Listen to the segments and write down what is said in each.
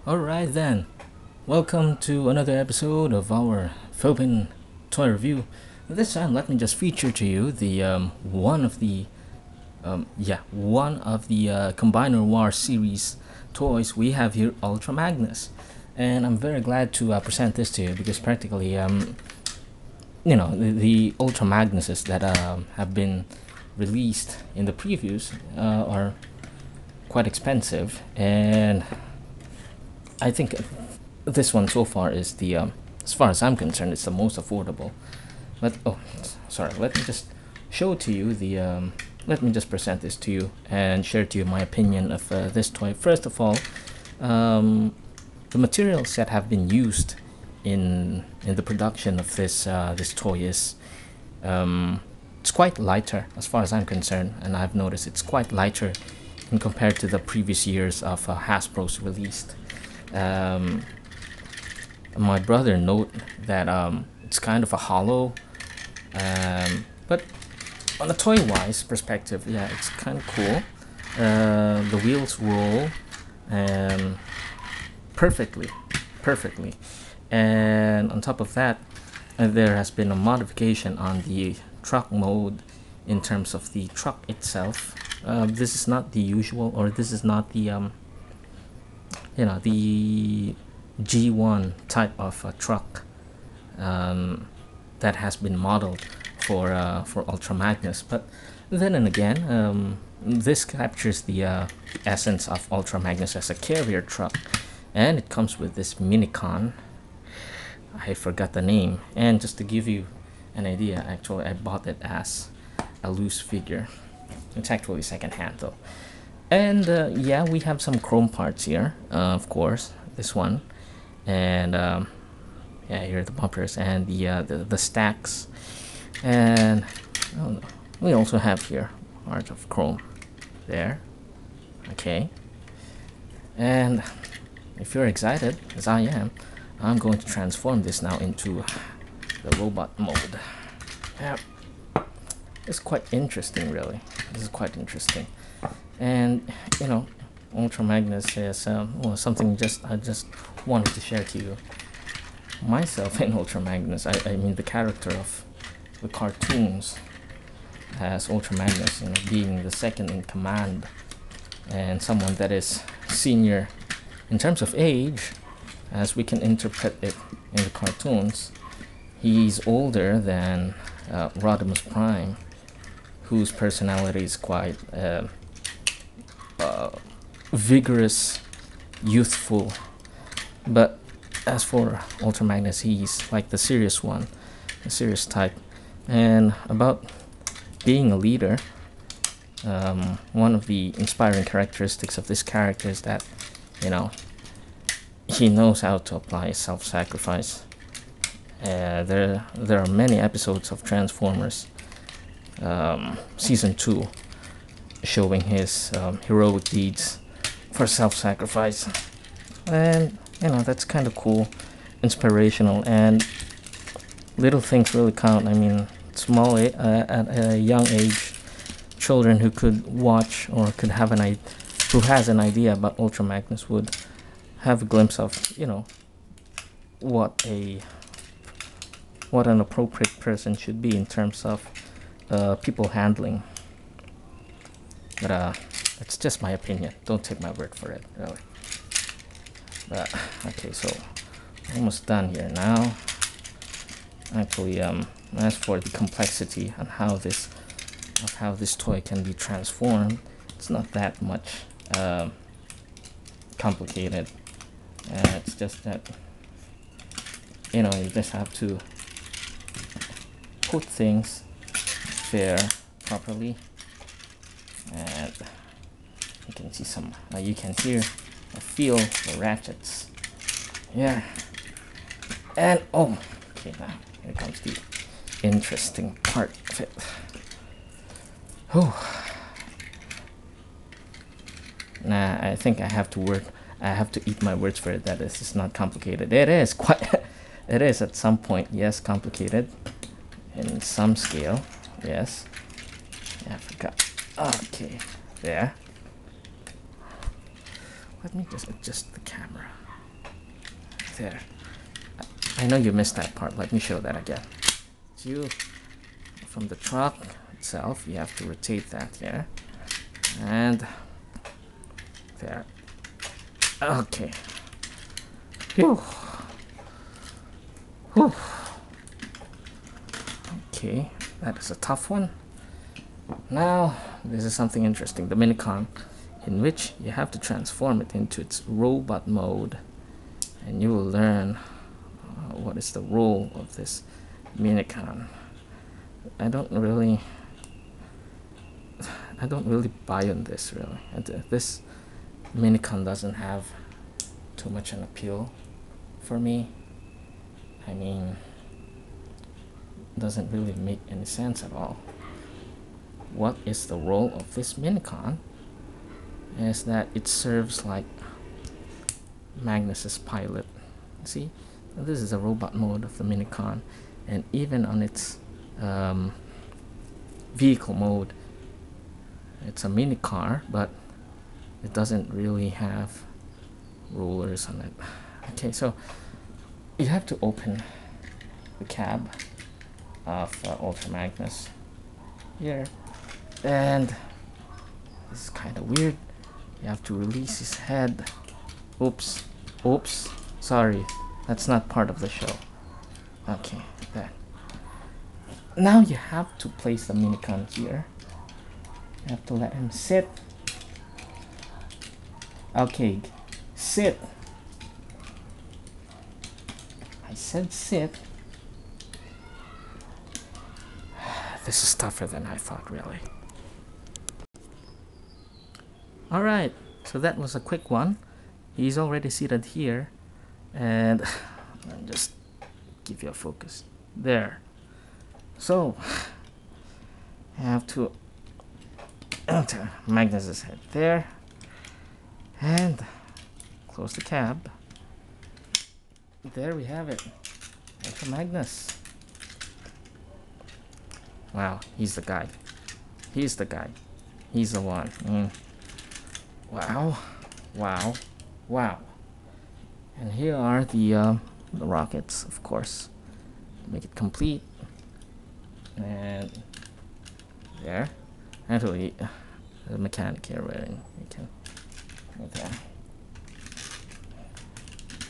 Alright then, welcome to another episode of our Philippine toy review. This time, let me just feature to you the one of the Combiner War series toys we have here, Ultra Magnus, and I'm very glad to present this to you because practically, the Ultra Magnuses that have been released in the previews are quite expensive, and I think this one so far is the, as far as I'm concerned, it's the most affordable. But sorry, let me just show to you the. Let me just present this to you and share to you my opinion of this toy. First of all, the materials that have been used in the production of this toy is it's quite lighter as far as I'm concerned, and I've noticed it's quite lighter in compared to the previous years of Hasbro's released. My brother note that it's kind of a hollow, but on a toy wise perspective, yeah, it's kind of cool. The wheels roll perfectly, and on top of that, there has been a modification on the truck mode in terms of the truck itself. This is not the usual, or this is not the the G1 type of truck that has been modeled for Ultra Magnus. But then and again, this captures the essence of Ultra Magnus as a carrier truck, and it comes with this Minicon. I forgot the name, and just to give you an idea, actually I bought it as a loose figure. It's actually secondhand though. And yeah, we have some chrome parts here, of course, this one, and yeah, here are the bumpers and the stacks, and we also have here part of chrome there. Okay, and if you're excited as I am, I'm going to transform this now into the robot mode. Yeah, it's quite interesting, really. This is quite interesting. And Ultra Magnus is something I just wanted to share to you myself in Ultra Magnus. I mean the character of the cartoons as Ultra Magnus, being the second in command and someone that is senior in terms of age, as we can interpret it in the cartoons. He's older than Rodimus Prime, whose personality is quite vigorous, youthful. But as for Ultra Magnus, he's like the serious one, the serious type. And about being a leader, one of the inspiring characteristics of this character is that he knows how to apply self-sacrifice. There are many episodes of Transformers season 2 showing his heroic deeds for self-sacrifice, and that's kind of cool, inspirational, and little things really count. I mean, at a young age, children who could watch or could have who has an idea about Ultra Magnus would have a glimpse of what an appropriate person should be in terms of people handling. But it's just my opinion. Don't take my word for it, really. But okay, so almost done here now. Actually, as for the complexity on how this toy can be transformed, it's not that much complicated. It's just that you just have to put things there properly, and you can see you can hear or feel the ratchets here. And okay, now here comes the interesting part of it. Nah, I think I have to eat my words for it that this is not complicated. It is it is at some point, yes, complicated in some scale, yes. Yeah, I forgot. Okay, there. Let me just adjust the camera. There. I know you missed that part. Let me show that again. You, from the truck itself, you have to rotate that here. And there. Okay. Whew. Whew. Okay, that is a tough one. Now, this is something interesting. The minicon, in which you have to transform it into its robot mode. And you will learn what is the role of this minicon. I don't really buy on this really. This minicon doesn't have too much an appeal for me. I mean, doesn't really make any sense at all. What is the role of this minicon is that it serves like Magnus's pilot. See, this is a robot mode of the minicon, and even on its vehicle mode, it's a mini car, but it doesn't really have rollers on it. Okay, so you have to open the cab of Ultra Magnus here, and this is kind of weird. You have to release his head. Oops, sorry, that's not part of the show. Okay, there. Now you have to place the minicon here. You have to let him sit. Okay, sit. I said sit. This is tougher than I thought, really. Alright, so that was a quick one. He's already seated here, and I'll just give you a focus. There. So, I have to enter Magnus's head there, and close the cab. There we have it. Ultra Magnus. Wow, he's the guy. He's the guy. He's the one. Wow. Wow. Wow. And here are the rockets, of course, to make it complete. And there. Actually, the mechanic here wearing. You can. Right there.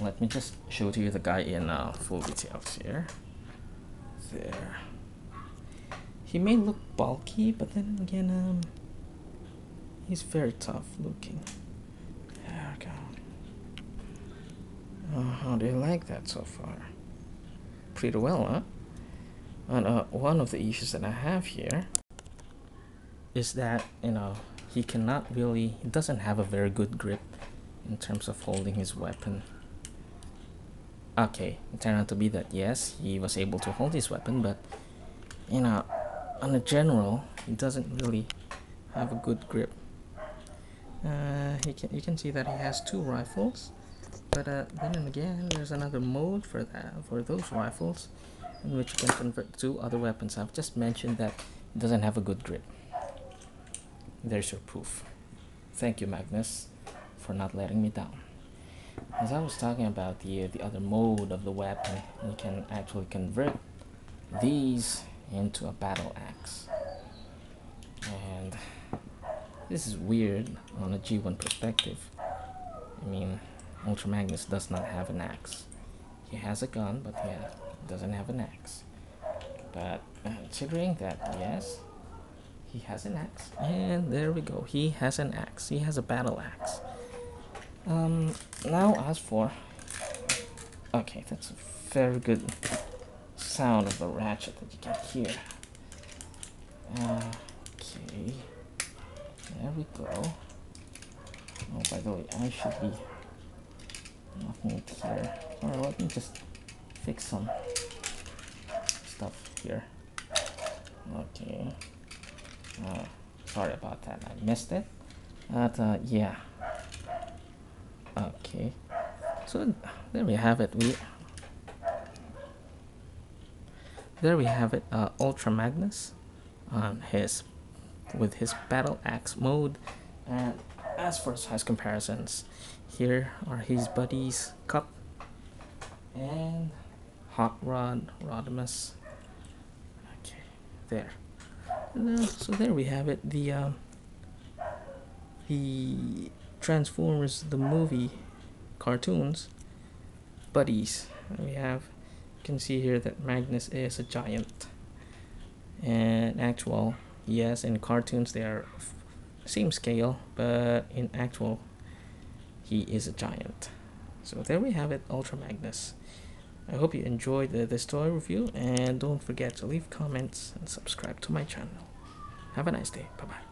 Let me just show to you the guy in full details here. There. He may look bulky, but then again, he's very tough looking. There we go. How do you like that so far? Pretty well, huh? And one of the issues that I have here is that, he doesn't have a very good grip in terms of holding his weapon. Okay, it turned out to be that yes, he was able to hold his weapon, but on a general, he doesn't really have a good grip. You can see that he has two rifles, but then again, there's another mode for those rifles, in which you can convert to other weapons. I've just mentioned that it doesn't have a good grip. There's your proof. Thank you, Magnus, for not letting me down. As I was talking about the other mode of the weapon, you can actually convert these into a battle axe. And this is weird on a G1 perspective. I mean, Ultra Magnus does not have an axe. He has a gun, but he doesn't have an axe. But considering that, yes, he has an axe, and there we go. He has an axe. He has a battle axe. Now as for, okay, that's a very good sound of the ratchet that you can hear. Okay, there we go. Oh, by the way, I should be knocking it here. Alright, let me just fix some stuff here. Okay. Sorry about that. I missed it. But yeah. Okay. So there we have it. There we have it. Ultra Magnus on with his battle axe mode. And as for size comparisons, here are his buddies Cup and Hot Rod, Rodimus. Okay, there. So there we have it. The Transformers the movie cartoons buddies. We have, you can see here that Magnus is a giant, and actual, yes, in cartoons they are same scale, but in actual he is a giant. So there we have it, Ultra Magnus. I hope you enjoyed this toy review, and don't forget to leave comments and subscribe to my channel. Have a nice day. Bye bye.